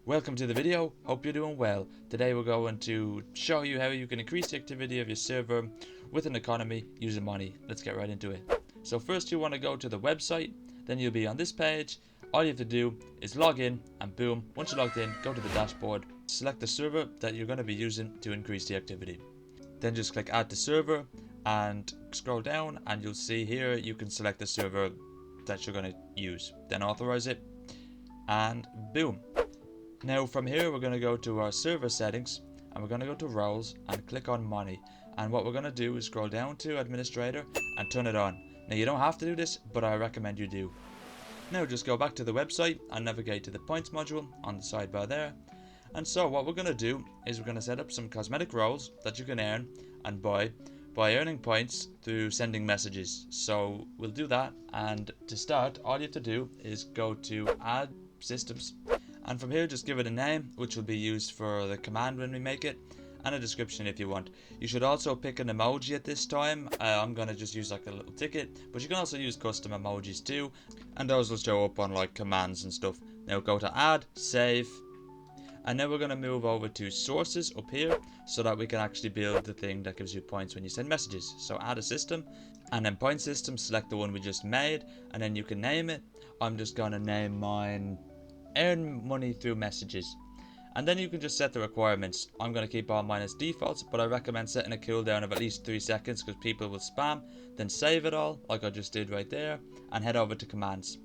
Welcome to the video, hope you're doing well. Today we're going to show you how you can increase the activity of your server with an economy using Monni. Let's get right into it. So first you want to go to the website, then you'll be on this page. All you have to do is log in and boom, once you're logged in, go to the dashboard, select the server that you're going to be using to increase the activity. Then just click add to server and scroll down and you'll see here you can select the server that you're going to use. Then authorize it and boom. Now from here we're going to go to our server settings and we're going to go to roles and click on Monni, and what we're going to do is scroll down to administrator and turn it on. Now you don't have to do this, but I recommend you do. Now just go back to the website and navigate to the points module on the sidebar there. And so what we're going to do is we're going to set up some cosmetic roles that you can earn and buy by earning points through sending messages. So we'll do that, and to start all you have to do is go to add systems. And from here just give it a name, which will be used for the command when we make it, and a description if you want. You should also pick an emoji at this time. I'm going to just use like a little ticket, but you can also use custom emojis too, and those will show up on like commands and stuff. Now go to add, save, and now we're going to move over to sources up here so that we can actually build the thing that gives you points when you send messages. So add a system, and then point system, select the one we just made, and then you can name it. I'm just going to name mine earn money through messages, and then you can just set the requirements. I'm going to keep all mine as defaults, but I recommend setting a cooldown of at least 3 seconds because people will spam. Then save it all like I just did right there and head over to commands.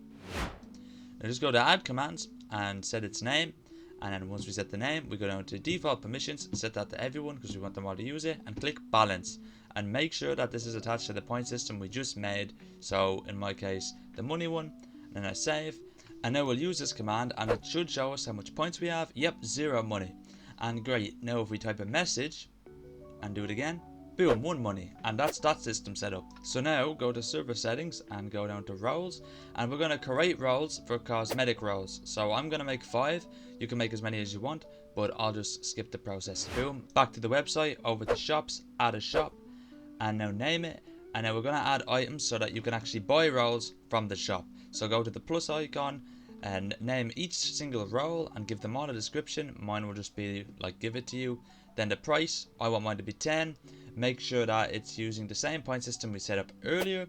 Now just go to add commands and set its name, and then once we set the name we go down to default permissions, set that to everyone because we want them all to use it, and click balance and make sure that this is attached to the point system we just made. So in my case the money one, and then I save. And now we'll use this command and it should show us how much points we have. Yep, 0 money. And great, now if we type a message and do it again, boom, 1 money. And that's that system set up. So now go to server settings and go down to roles, and we're going to create roles for cosmetic roles. So I'm going to make 5. You can make as many as you want, but I'll just skip the process. Boom, back to the website, over to shops, add a shop, and now name it. And now we're going to add items so that you can actually buy roles from the shop. So go to the plus icon and name each single role and give them all a description. Mine will just be like give it to you. Then the price, I want mine to be 10. Make sure that it's using the same point system we set up earlier,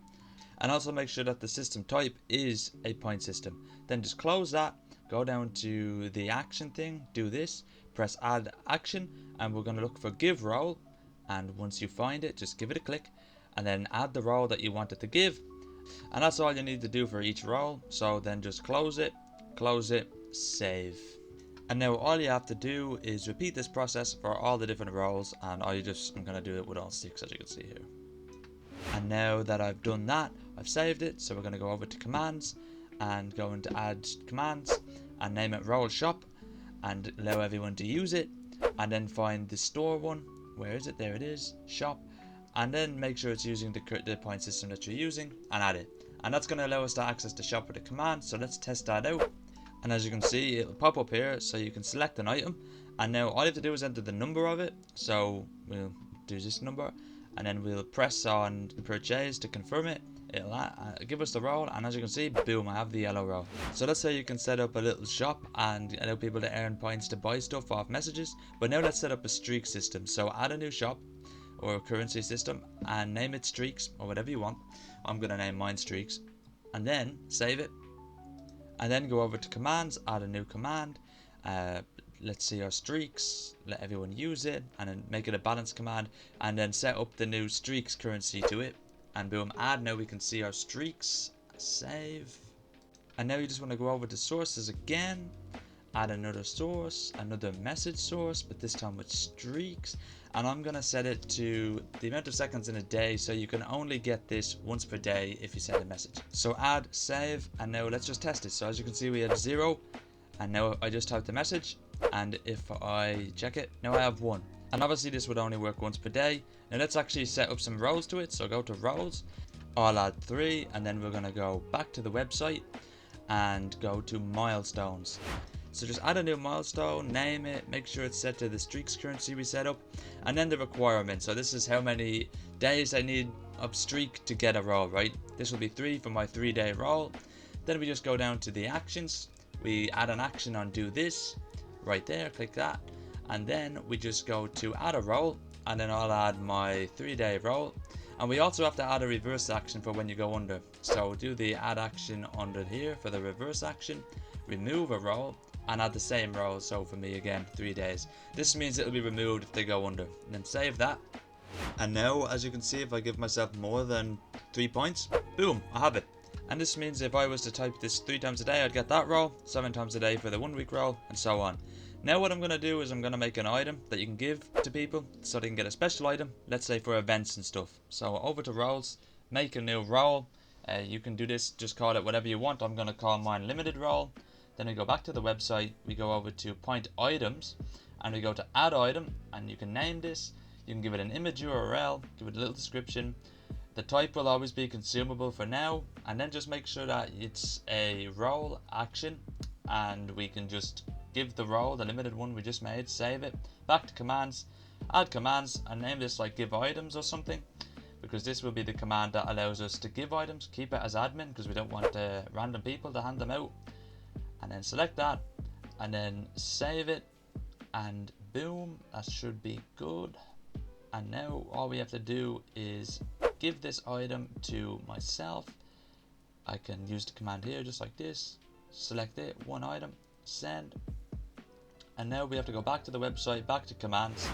and also make sure that the system type is a point system. Then just close that, go down to the action thing, do this, press add action, and we're going to look for give role, and once you find it just give it a click and then add the role that you want it to give. And that's all you need to do for each role. So then just close it, save. And now all you have to do is repeat this process for all the different roles, and I'm going to do it with all 6 as you can see here. And now that I've done that, I've saved it. So we're going to go over to commands and go into add commands and name it role shop and allow everyone to use it, and then find the store one. Where is it? There it is, shop. And then make sure it's using the point system that you're using and add it. And that's going to allow us to access the shop with a command. So let's test that out. And as you can see, it'll pop up here so you can select an item. And now all you have to do is enter the number of it. So we'll do this number and then we'll press on purchase to confirm it. It'll give us the role, and as you can see, boom, I have the yellow role. So that's how you can set up a little shop and allow people to earn points to buy stuff off messages. But now let's set up a streak system. So add a new shop or a currency system and name it streaks or whatever you want. I'm going to name mine streaks, and then save it, and then go over to commands, add a new command. Let's see our streaks, let everyone use it, and then make it a balance command, and then set up the new streaks currency to it, and boom, add. Now we can see our streaks, save. And now you just want to go over to sources again, add another source, another message source, but this time with streaks. And I'm going to set it to the amount of seconds in a day, so you can only get this once per day if you send a message. So add, save, and now let's just test it. So as you can see, we have 0, and now I just typed the message, and if I check it, now I have 1. And obviously this would only work once per day. Now let's actually set up some roles to it. So go to roles, I'll add 3, and then we're going to go back to the website and go to milestones. So just add a new milestone, name it, make sure it's set to the streaks currency we set up, and then the requirement. So this is how many days I need of streak to get a role, right? This will be 3 for my 3-day role. Then we just go down to the actions. We add an action on do this, right there, click that, and then we just go to add a role, and then I'll add my 3-day role. And we also have to add a reverse action for when you go under. So do the add action under here for the reverse action, remove a role, and add the same role. So for me again, 3 days. This means it'll be removed if they go under. And then save that. And now, as you can see, if I give myself more than 3 points, boom, I have it. And this means if I was to type this 3 times a day, I'd get that role, 7 times a day for the 1 week role, and so on. Now what I'm going to do is I'm going to make an item that you can give to people so they can get a special item, let's say for events and stuff. So over to roles, make a new role. You can do this, just call it whatever you want. I'm going to call mine limited role. Then we go back to the website, we go over to point items, and we go to add item, and you can name this. You can give it an image URL, give it a little description. The type will always be consumable for now, and then just make sure that it's a role action, and we can just give the role, the limited one we just made, save it, back to commands, add commands, and name this like give items or something, because this will be the command that allows us to give items. Keep it as admin because we don't want random people to hand them out. And then select that, and then save it, and boom, that should be good. And now all we have to do is give this item to myself. I can use the command here just like this, select it, one item, send. And now we have to go back to the website, back to commands,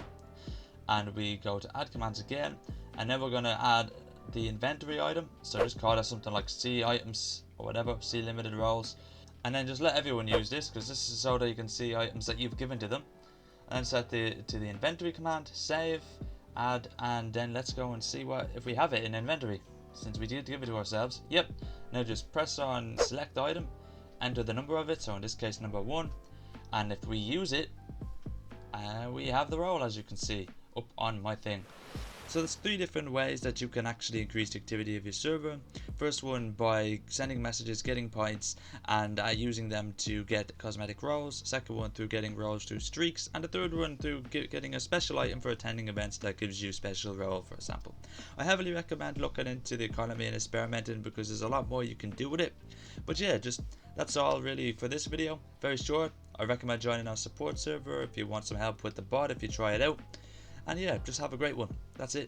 and we go to add commands again, and then we're going to add the inventory item. So just call it something like C items or whatever, C limited roles, and then just let everyone use this because this is so that you can see items that you've given to them. And then set to the inventory command, save, add, and then let's go and see what if we have it in inventory, since we did give it to ourselves. Yep. Now just press on select item, enter the number of it, so in this case number 1, and if we use it, we have the role, as you can see up on my thing. So there's 3 different ways that you can actually increase the activity of your server. First one by sending messages, getting points, and using them to get cosmetic roles. Second one through getting roles through streaks, and the third one through getting a special item for attending events that gives you special role, for example. I heavily recommend looking into the economy and experimenting because there's a lot more you can do with it. But yeah, just that's all really for this video. Very short. I recommend joining our support server if you want some help with the bot, if you try it out. And yeah, just have a great one. That's it.